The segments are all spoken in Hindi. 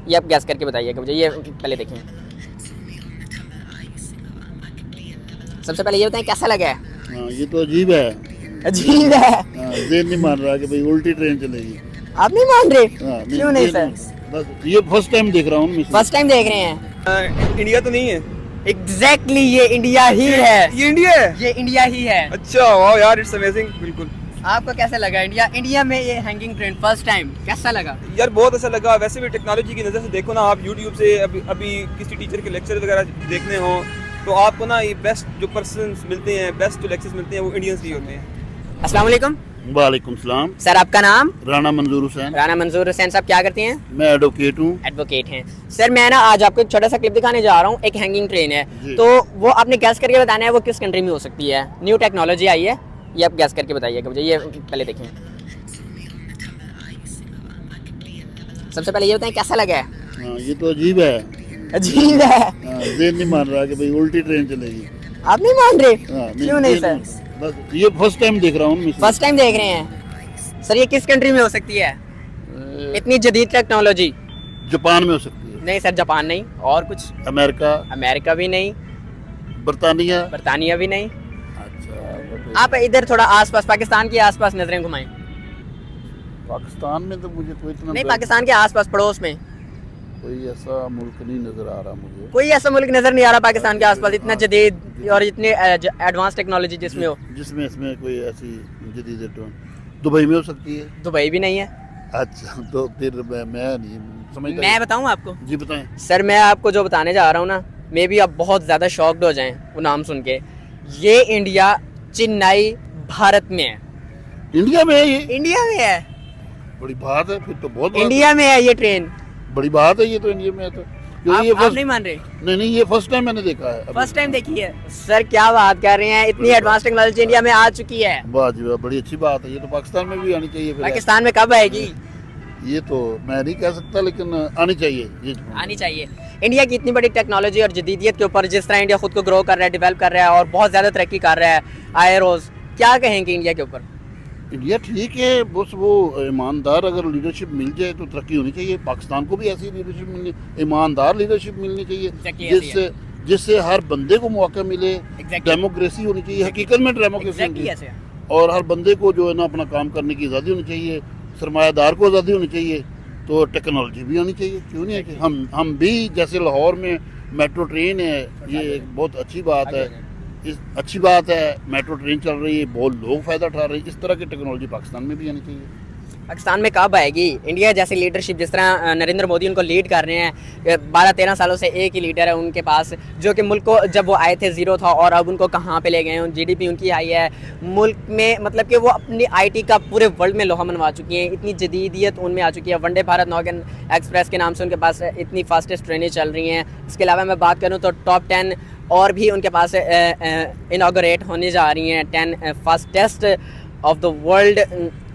ये आप गैस करके बताइएगा मुझे। ये पहले देखें, सबसे पहले ये बताएं कैसा लगा है। हाँ, ये तो अजीब है। अजीब है। हाँ, जेन नहीं मान रहा कि भाई उल्टी ट्रेन चलेगी। आप नहीं मान रहे? हाँ, क्यों नहीं जेन सर? बस ये फर्स्ट टाइम देख रहा हूँ। फर्स्ट टाइम देख रहे हैं? इंडिया तो नहीं है। एग्जैक्टली ये इंडिया ही है। ये इंडिया है। ये इंडिया ही है। अच्छा वाह यार, इट्स अमेजिंग। बिल्कुल आपको कैसा लगा इंडिया में ये हैंगिंग ट्रेन फर्स्ट टाइम कैसा लगा? यार बहुत अच्छा लगा। वैसे भी टेक्नोलॉजी की नज़र से देखो ना, आप यूट्यूब से अभी किसी टीचर के लेक्चर वगैरह देखने हो तो आपको ना ये बेस्ट जो पर्सन मिलते हैं, बेस्ट जो लेक्चर्स मिलते हैं वो इंडियंस ही होते हैं। अस्सलाम वालेकुम। वालेकुम सलाम। सर आपका नाम? राणा मंजूर हुसैन। राणा मंजूर हुसैन साहब क्या करते हैं? मैं एडवोकेट हूँ। एडवोकेट हैं। सर मैं ना आज आपको एक छोटा सा क्लिप दिखाने जा रहा हूँ। एक हैंगिंग ट्रेन है, जी। तो वो आपने गैस करके बताना है वो किस कंट्री में हो सकती है। न्यू टेक्नोलॉजी आई है, ये आप गैस करके बताइएगा मुझे। ये पहले देखें, सबसे पहले ये बताएं कैसा लगा है। हाँ, ये तो अजीब है। अजीब है। हाँ, जेन नहीं मान रहा कि भाई उल्टी ट्रेन चलेगी। आप नहीं मान रहे? हाँ, क्यों नहीं जेन सर? बस ये फर्स्ट टाइम देख रहा हूँ। फर्स्ट टाइम देख रहे हैं सर? ये किस कंट्री में हो सकती है इतनी जदीद टेक्नोलॉजी? जापान में हो सकती है। नहीं सर, जापान नहीं। और कुछ? अमेरिका, अमेरिका भी नहीं, बरतानिया। बरतानिया भी नहीं। अच्छा, आप इधर थोड़ा आसपास, पाकिस्तान के आसपास नजरें घुमाएं। पाकिस्तान में तो मुझे कोई इतना नहीं, पाकिस्तान के आसपास पड़ोस में कोई ऐसा मुल्क नहीं नजर आ रहा मुझे। कोई ऐसा मुल्क नजर नहीं आ रहा पाकिस्तान के आसपास इतना जदीद और इतने एडवांस टेक्नोलॉजी जिसमें हो। जिसमें इसमें कोई ऐसी जदीद दुबई में हो सकती है। दुबई भी नहीं है। अच्छा, तो फिर मैं नहीं समझता। मैं बताऊं आपको? जी बताएं। सर मैं आपको जो बताने जा रहा हूँ ना, मे बी आप बहुत ज़्यादा शॉक्ड हो जाएं वो नाम सुन के। ये इंडिया, चेन्नई, भारत में है। इंडिया में है ये? इंडिया में है। बड़ी बात है फिर तो, बहुत बात इंडिया में है ये ट्रेन। है। बड़ी बात है ये तो, इंडिया में है तो। क्योंकि ये आप फर्स्ट नहीं मान रहे? नहीं, ये फर्स्ट टाइम मैंने देखा है अभी। फर्स्ट टाइम देखी है? सर क्या बात कर रहे हैं, इतनी एडवांस टेक्नोलॉजी इंडिया में आ चुकी है। वाह जी वाह, बड़ी अच्छी बात है। ये तो पाकिस्तान में भी आनी चाहिए फिर। पाकिस्तान में कब आएगी? ये तो मैं नहीं कह सकता, लेकिन आनी चाहिए ये। आनी चाहिए। इंडिया की इतनी बड़ी टेक्नोलॉजी और जदीदियत के ऊपर जिस तरह इंडिया खुद को ग्रो कर रहा है, डेवलप कर रहा है और बहुत ज़्यादा तरक्की कर रहा है आए रोज़, क्या कहेंगे इंडिया के ऊपर? इंडिया ठीक है, बस वो ईमानदार अगर लीडरशिप मिल जाए तो तरक्की होनी चाहिए। पाकिस्तान को भी ऐसी लीडरशिप मिलनी, ईमानदार लीडरशिप मिलनी चाहिए, जिससे हर बंदे को मौका मिले। डेमोक्रेसी होनी चाहिए, हकीकत में डेमोक्रेसी होनी चाहिए। और हर बंदे को जो है ना अपना काम करने की आज़ादी होनी चाहिए, सरमायादार को आज़ादी होनी चाहिए। तो टेक्नोलॉजी भी आनी चाहिए, क्यों नहीं है? हम भी जैसे लाहौर में मेट्रो ट्रेन है, ये एक बहुत अच्छी बात है। अच्छी बात है, मेट्रो ट्रेन चल रही है, बहुत लोग फ़ायदा उठा रहे हैं। इस तरह की टेक्नोलॉजी पाकिस्तान में भी आनी चाहिए। पाकिस्तान में कब आएगी? इंडिया जैसी लीडरशिप, जिस तरह नरेंद्र मोदी उनको लीड कर रहे हैं, 12-13 सालों से एक ही लीडर है उनके पास, जो कि मुल्क को जब वो आए थे ज़ीरो था और अब उनको कहाँ पे ले गए हैं। जीडीपी उनकी आई है मुल्क में, मतलब कि वो अपनी आईटी का पूरे वर्ल्ड में लोहा मनवा चुकी हैं। इतनी जदीदियत उनमें आ चुकी है। वंदे भारत नौगन एक्सप्रेस के नाम से उनके पास इतनी फास्टेस्ट ट्रेनें चल रही हैं। इसके अलावा मैं बात करूँ तो टॉप 10 और भी उनके पास इनागोरेट होने जा रही हैं। 10 फास्टेस्ट ऑफ द वर्ल्ड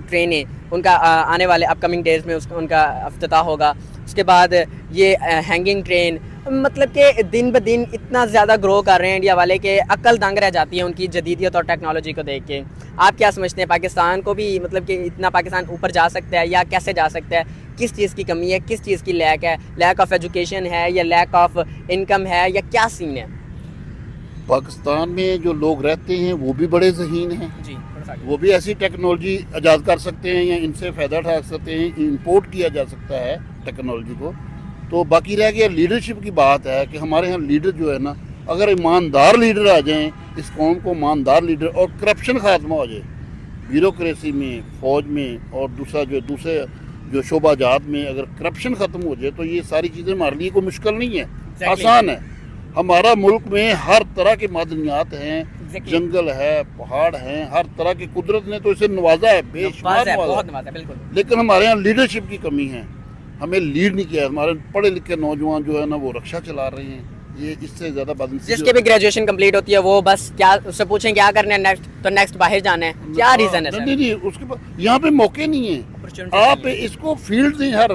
ट्रेनें उनका आने वाले अपकमिंग डेज में उनका अफ्ताह होगा। उसके बाद ये हैंगिंग ट्रेन, मतलब कि दिन ब दिन इतना ज़्यादा ग्रो कर रहे हैं इंडिया वाले के अक्ल दंग रह जाती है उनकी जदीदियत और टेक्नोलॉजी को देख के। आप क्या समझते हैं, पाकिस्तान को भी मतलब कि इतना पाकिस्तान ऊपर जा सकता है या कैसे जा सकता है? किस चीज़ की कमी है, किस चीज़ की लैक है? लैक ऑफ एजुकेशन है या लैक ऑफ इनकम है या क्या सीन है? पाकिस्तान में जो लोग रहते हैं वो भी बड़े ज़हीन हैं जी, वो भी ऐसी टेक्नोलॉजी ईजाद कर सकते हैं या इनसे फ़ायदा उठा सकते हैं। इंपोर्ट किया जा सकता है टेक्नोलॉजी को। तो बाकी रह गया लीडरशिप की बात है कि हमारे यहाँ लीडर जो है ना, अगर ईमानदार लीडर आ जाएं, इस कौम को ईमानदार लीडर और करप्शन ख़त्म हो जाए ब्यूरोक्रेसी में, फ़ौज में और दूसरे जो शोबाजात में अगर करप्शन ख़त्म हो जाए तो ये सारी चीज़ें हमारे लिए कोई मुश्किल नहीं है, आसान है। हमारा मुल्क में हर तरह के मादनियात हैं, जंगल है, पहाड़ हैं, हर तरह की कुदरत ने तो इसे नवाजा है, बेशुमार नवाजा है। बिल्कुल। लेकिन हमारे यहाँ लीडरशिप की कमी है, हमें लीड नहीं किया। हमारे पढ़े लिखे नौजवान जो है ना वो रक्षा चला रहे हैं। ये इससे ज़्यादा बदनसीबी। जिसके भी ग्रेजुएशन कंप्लीट होती है वो बस क्या उससे पूछें क्या करना है नेक्स्ट, तो नेक्स्ट बाहर जाना है। क्या रीज़न है सर? नहीं, उसके बाद यहाँ पे मौके नहीं है। आप इसको फील्ड दें, हर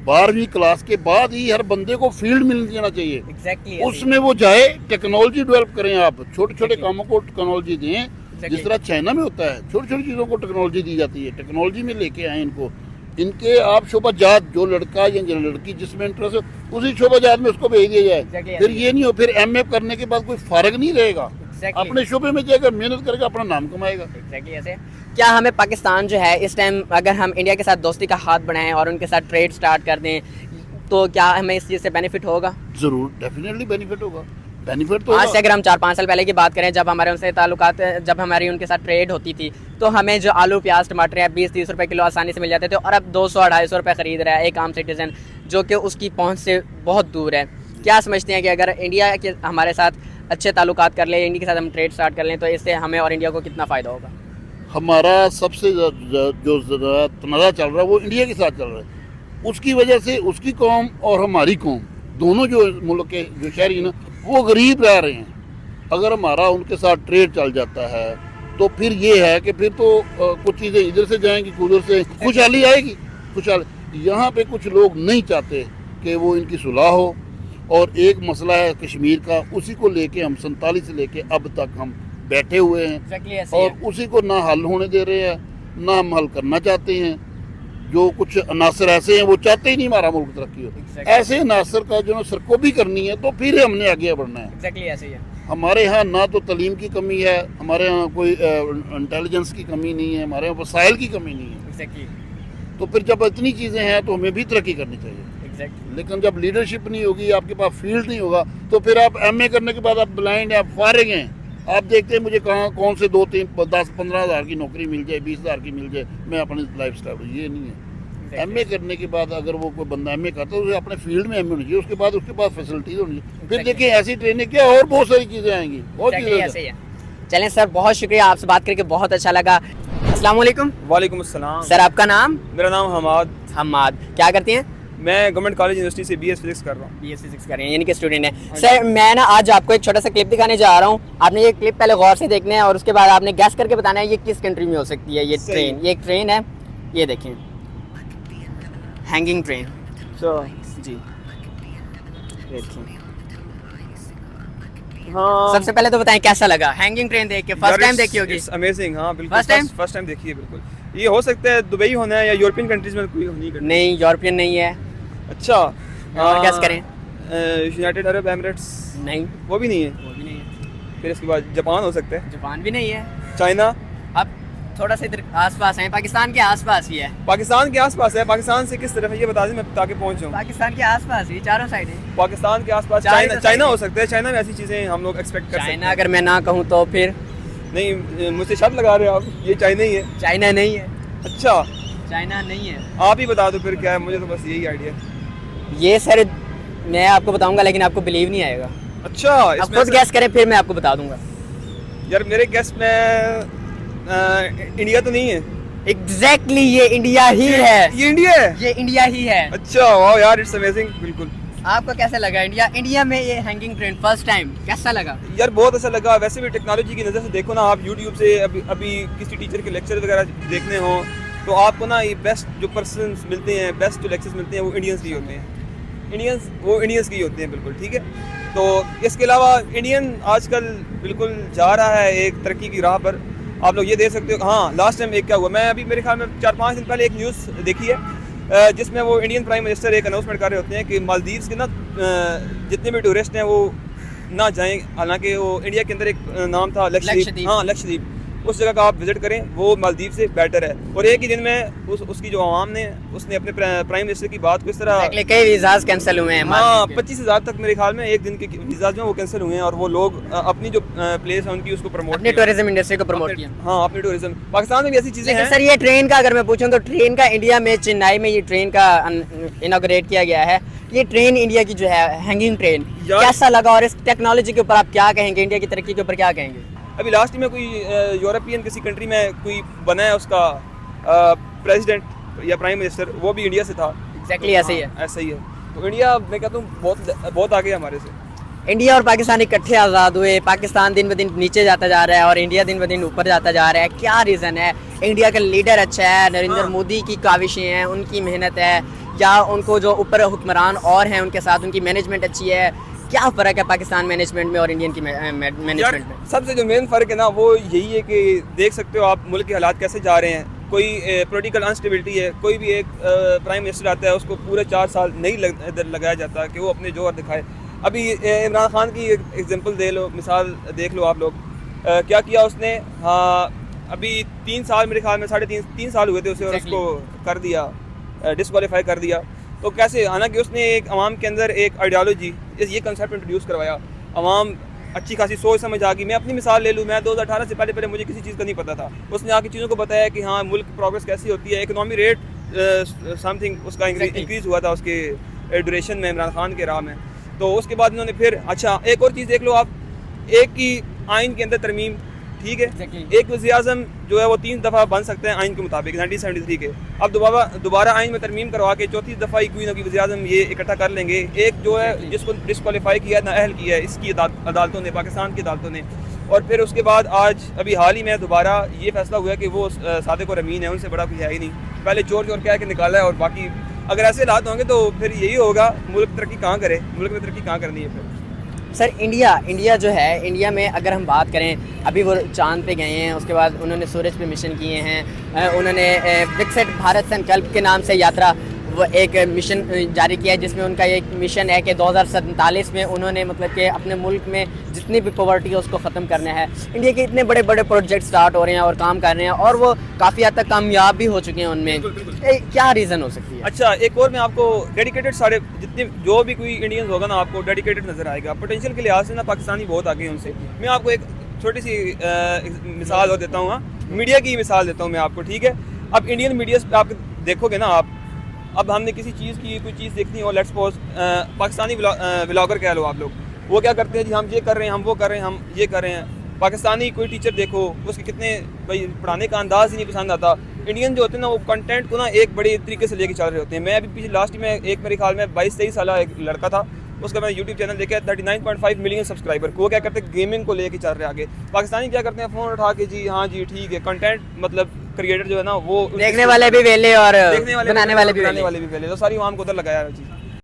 12वीं क्लास के बाद ही हर बंदे को फील्ड मिल जाना चाहिए। Exactly, उसमें वो जाए, टेक्नोलॉजी डेवलप करें। आप छोटे छोटे कामों को टेक्नोलॉजी दें, जिस तरह चाइना में होता है, छोटी छोटी चीज़ों को टेक्नोलॉजी दी जाती है। टेक्नोलॉजी में लेके आए इनको, इनके आप शोभाजात जो लड़का या जो लड़की जिसमें इंटरेस्ट है उसी शोभाजात में उसको भेज दिया जाए। Exactly, फिर ये नहीं हो, फिर एमए करने के बाद कोई फर्क नहीं रहेगा। Exactly. अपने शोबे में जाएगा, मेहनत करेगा, अपना नाम कमाएगा। एग्जैक्टली ऐसे। क्या हमें पाकिस्तान जो है इस टाइम अगर हम इंडिया के साथ दोस्ती का हाथ बढ़ाएं और उनके साथ ट्रेड स्टार्ट कर दें तो क्या हमें इस चीज़ से बेनिफिट होगा? जरूर, डेफिनेटली बेनिफिट होगा। बेनिफिट तो आज से अगर हम 4-5 साल पहले की बात करें, जब हमारे उनसे ताल्लुकात, जब हमारी उनके साथ ट्रेड होती थी, तो हमें जो आलू प्याज टमाटर है 20-30 रुपए किलो आसानी से मिल जाते थे, और अब 200-250 रुपए खरीद रहा है एक आम सिटीजन, जो कि उसकी पहुंच से बहुत दूर है। क्या समझते हैं कि अगर इंडिया के हमारे साथ अच्छे ताल्लुकात कर ले, इंडिया के साथ हम ट्रेड स्टार्ट कर लें, तो इससे हमें और इंडिया को कितना फ़ायदा होगा? हमारा सबसे जो तनाज़ा चल रहा है वो इंडिया के साथ चल रहा है। उसकी वजह से उसकी कौम और हमारी कौम दोनों जो मुल्क के जो शहरी ना वो गरीब रह रहे हैं। अगर हमारा उनके साथ ट्रेड चल जाता है तो फिर ये है कि फिर तो कुछ चीज़ें इधर से जाएंगी, उधर से खुशहाली आएगी। खुशहाली यहाँ पे कुछ लोग नहीं चाहते कि वो इनकी सुलह हो, और एक मसला है कश्मीर का, उसी को लेके हम 47 से लेके अब तक हम बैठे हुए हैं और उसी को ना हल होने दे रहे हैं, ना हम हल करना चाहते हैं। जो कुछ अनासर ऐसे हैं वो चाहते ही नहीं हमारा मुल्क तरक्की हो। ऐसे अनासर का जो सरकोबी करनी है तो फिर हमने आगे बढ़ना है। एग्जैक्टली ऐसे ही है। हमारे यहाँ ना तो तलीम की कमी है, हमारे यहाँ कोई इंटेलिजेंस की कमी नहीं है, हमारे यहाँ वसाइल की कमी नहीं है। एग्जैक्टली। तो फिर जब इतनी चीज़ें हैं तो हमें भी तरक्की करनी चाहिए। लेकिन जब लीडरशिप नहीं होगी, आपके पास फील्ड नहीं होगा, तो फिर आप एमए करने के बाद आप ब्लाइंड हैं, आप फारिग हैं। आप देखते हैं मुझे कहाँ कौन से 2-3-10-15 हज़ार की नौकरी मिल जाए, 20 हज़ार की मिल जाए, मैं अपनी लाइफ स्टाइल, ये नहीं है। एमए करने के बाद अगर वो कोई बंदा एमए करता है, उसे अपने फील्ड में एमए होनी चाहिए, उसके बाद फैसिलिटीज होनी चाहिए। फिर देखिए ऐसी ट्रेनिंग क्या और बहुत सारी चीज़ें आएंगी, बहुत चीज़ें। चलें सर, बहुत शुक्रिया, आपसे बात करके बहुत अच्छा लगा। अस्सलाम वालेकुम। वालेकुम अस्सलाम। सर आपका नाम? मेरा नाम हमाद। क्या करते हैं? मैं गवर्नमेंट कॉलेज यूनिवर्सिटी से बीएस फिजिक्स कर रहा हूँ। BS फिजिक्स कर रहे हैं, यानी कि स्टूडेंट हैं। सर मैं ना आज आपको एक छोटा सा क्लिप दिखाने जा रहा हूँ। आपने ये क्लिप पहले गौर से देखना है और उसके बाद आपने गैस करके बताना है ये किस कंट्री में हो सकती है। ये ट्रेन, ये एक ट्रेन है, ये देखें, हैंगिंग ट्रेन जी। हाँ, सबसे पहले तो बताएं कैसा लगा हैंगिंग ट्रेन देख के? फर्स्ट टाइम देखी होगी? अमेजिंग। हाँ बिल्कुल, फर्स्ट टाइम देखी है। बिल्कुल, ये हो सकता है दुबई होना है या यूरोपियन कंट्रीज में कोई होनी है। नहीं, यूरोपियन नहीं है। अच्छा, और गैस करें। United Arab Emirates? नहीं, वो भी नहीं है। वो भी नहीं है। फिर इसके बाद जापान हो सकता है? जापान भी नहीं है। चाइना? अब थोड़ा सा इधर आसपास है, पाकिस्तान के आसपास ही है। पाकिस्तान के आसपास है? पाकिस्तान से किस तरफ है ये बता दें, मैं ताकि पहुंच जाऊं। पाकिस्तान के आसपास ही, चारों साइड है। पाकिस्तान के आसपास चाइना हो सकता है। चाइना में ऐसी चीज़ें हम लोग एक्सपेक्ट कर सकते हैं। चाइना अगर मैं ना कहूँ तो फिर? नहीं, मुझसे शर्त लगा रहे हो आप, ये चाइना ही है? चाइना नहीं है। अच्छा, चाइना नहीं है। आप ही बता दो फिर क्या है, मुझे तो बस यही आइडिया। ये सर मैं आपको बताऊंगा लेकिन आपको बिलीव नहीं आएगा। अच्छा, आप खुद गैस करें फिर मैं आपको बता दूंगा। यार मेरे गैस में इंडिया तो नहीं है। एग्जैक्टली, ये इंडिया ही है। ये इंडिया है? ये इंडिया ही है। अच्छा, वाह यार, इट्स अमेजिंग। बिल्कुल। आपको कैसा लगा इंडिया में ये हैंगिंग ट्रेन फर्स्ट टाइम कैसा लगा? यार बहुत अच्छा लगा। वैसे भी टेक्नोलॉजी की नज़र से देखो ना, आप यूट्यूब से अभी किसी टीचर के लेक्चर वगैरह देखने हो तो आपको ना ये बेस्ट जो पर्सन मिलते हैं, बेस्ट जो लेक्चर्स मिलते हैं वो इंडियंस ही होते हैं। इंडियंस की होते हैं, बिल्कुल ठीक है। तो इसके अलावा इंडियन आजकल बिल्कुल जा रहा है एक तरक्की की राह पर। आप लोग ये देख सकते हो। हाँ, लास्ट टाइम एक क्या हुआ, मैं अभी मेरे ख्याल में 4-5 दिन पहले एक न्यूज़ देखी है जिसमें वो इंडियन प्राइम मिनिस्टर एक अनाउंसमेंट कर रहे होते हैं कि मालदीव्स के ना जितने भी टूरिस्ट हैं वो ना जाएं। हालांकि वो इंडिया के अंदर एक नाम था लक्षद्वीप। हाँ, लक्षद्वीप, उस जगह का आप विजिट करें, वो मालदीव से बेटर है। और एक ही दिन में उसकी जो आवाम ने उसने अपने प्राइम मिनिस्टर की बात को इस तरह कई वीज़ाज कैंसिल हुए हैं। हाँ, 25,000 तक मेरे ख्याल में एक दिन के वीज़ा जो वो कैंसिल हुए हैं और वो लोग अपनी जो प्लेस है उनकी उसको प्रमोट, अपनी टूरिज्म इंडस्ट्री को प्रमोट किया। हाँ, अपनी टूरिज्म। पाकिस्तान में भी ऐसी चीज़ें हैं। सर ये ट्रेन का अगर मैं पूछूं तो ट्रेन का इंडिया में चेन्नई में ये ट्रेन का इनॉग्रेट किया गया है। ये ट्रेन इंडिया की जो है हैंगिंग ट्रेन, कैसा लगा और इस टेक्नोलॉजी के ऊपर आप क्या कहेंगे, इंडिया की तरक्की के ऊपर क्या कहेंगे? अभी लास्ट में कोई यूरोपियन किसी कंट्री में कोई बना है उसका प्रेसिडेंट या प्राइम मिनिस्टर, वो भी इंडिया से था। एग्जैक्टली ऐसे ही है। ऐसा ही है। तो इंडिया मैं कहता हूँ बहुत आगे है हमारे से। इंडिया और पाकिस्तान इकट्ठे आज़ाद हुए, पाकिस्तान दिन ब दिन नीचे जाता जा रहा है और इंडिया दिन ब दिन ऊपर जाता जा रहा है। क्या रीज़न है? इंडिया का लीडर अच्छा है, नरेंद्र मोदी की काविशें हैं, उनकी मेहनत है, या उनको जो ऊपर हुक्मरान और हैं उनके साथ उनकी मैनेजमेंट अच्छी है? क्या फ़र्क है पाकिस्तान मैनेजमेंट में और इंडियन की मैनेजमेंट में? सबसे जो मेन फ़र्क है ना वो यही है कि देख सकते हो आप मुल्क के हालात कैसे जा रहे हैं। कोई पॉलिटिकल अनस्टेबिलिटी है, कोई भी एक प्राइम मिनिस्टर आता है उसको पूरे 4 साल नहीं लगाया जाता कि वो अपने जोहर दिखाए। अभी इमरान खान की एग्जांपल दे लो, मिसाल देख लो आप लोग, क्या किया उसने। हाँ, अभी 3 साल मेरे ख्याल में 3.5 साल हुए थे उसे, और उसको कर दिया, डिस्क्वालीफाई कर दिया। तो कैसे, हालांकि उसने एक अवाम के अंदर एक आइडियोलॉजी, ये कंसेप्ट इंट्रोड्यूस करवाया, अवाम अच्छी खासी सोच समझ आ गई। मैं अपनी मिसाल ले लूँ, मैं 2018 से पहले मुझे किसी चीज़ का नहीं पता था। उसने आके चीज़ों को बताया कि हाँ मुल्क प्रोग्रेस कैसी होती है, इकोनॉमी रेट समथिंग उसका इंक्रीज़ हुआ था उसके ड्यूरेशन में, इमरान खान के राह में। तो उसके बाद उन्होंने फिर, अच्छा एक और चीज़ देख लो आप, एक ही आइन के अंदर तरमीम, ठीक है, एक वज़ीर-ए-आज़म जो है वो 3 दफ़ा बन सकते हैं आइन के मुताबिक 1973 के। अब दोबारा आइन में तरमीम करवा के 4थी दफ़ा ही कोई ना कोई वज़ीर-ए-आज़म ये इकट्ठा कर लेंगे, एक जो है जिसको डिस्क्वालीफाई किया, नाअहल किया है इसकी अदालतों ने, पाकिस्तान की अदालतों ने। और फिर उसके बाद आज अभी हाल ही में दोबारा ये फैसला हुआ कि वो सादिक और अमीन है, उनसे बड़ा कोई है ही नहीं। पहले चोर कह के निकाला है, और बाकी अगर ऐसे हालात होंगे तो फिर यही होगा, मुल्क तरक्की कहाँ करे, मुल्क में तरक्की कहाँ करनी है फिर। सर इंडिया जो है, इंडिया में अगर हम बात करें, अभी वो चांद पे गए हैं, उसके बाद उन्होंने सूरज पे मिशन किए हैं, उन्होंने विकसित भारत संकल्प के नाम से यात्रा वो एक मिशन जारी किया है, जिसमें उनका एक मिशन है कि 2047 में उन्होंने मतलब कि अपने मुल्क में जितनी भी पॉवर्टी है उसको ख़त्म करना है। इंडिया के इतने बड़े बड़े प्रोजेक्ट स्टार्ट हो रहे हैं और काम कर रहे हैं, और वो काफ़ी हद तक कामयाब भी हो चुके हैं उनमें। क्या रीज़न हो सकती है? अच्छा, एक और मैं आपको डेडिकेटेड, सारे जितने जो भी कोई इंडियंस होगा ना, आपको डेडिकेटेड नज़र आएगा। पोटेंशियल के लिहाज से ना पाकिस्तानी बहुत आगे हैं उनसे। मैं आपको एक छोटी सी मिसाल और देता हूँ, मीडिया की मिसाल देता हूँ मैं आपको, ठीक है। अब इंडियन मीडिया पे आप देखोगे ना आप, अब हमने किसी चीज़ की कोई चीज़ देखनी हो, लेट्स सपोज पाकिस्तानी व्लॉगर कह लो आप लोग, वो क्या करते हैं जी, हम ये कर रहे हैं, हम वो कर रहे हैं, हम ये कर रहे हैं। पाकिस्तानी कोई टीचर देखो, उसके कितने भाई पढ़ाने का अंदाज़ ही नहीं पसंद आता। इंडियन जो होते हैं ना, वो कंटेंट को ना एक बड़ी तरीके से लेके चल रहे होते हैं। मैं अभी पीछे लास्ट में एक मेरे ख्याल में 22-23 साल एक लड़का था, उसका मैंने यूट्यूब चैनल देखा, 39.5 मिलियन सब्सक्राइबर। वो क्या करते हैं, गेमिंग को लेके चल रहे आगे। पाकिस्तानी क्या करते हैं, फ़ोन उठा के जी हाँ जी ठीक है, कंटेंट मतलब क्रिएटर जो है ना, वो देखने वाले भी वेले और देखने वाले बनाने वाले भी वेले, तो सारी आवाम को उधर लगाया है जी।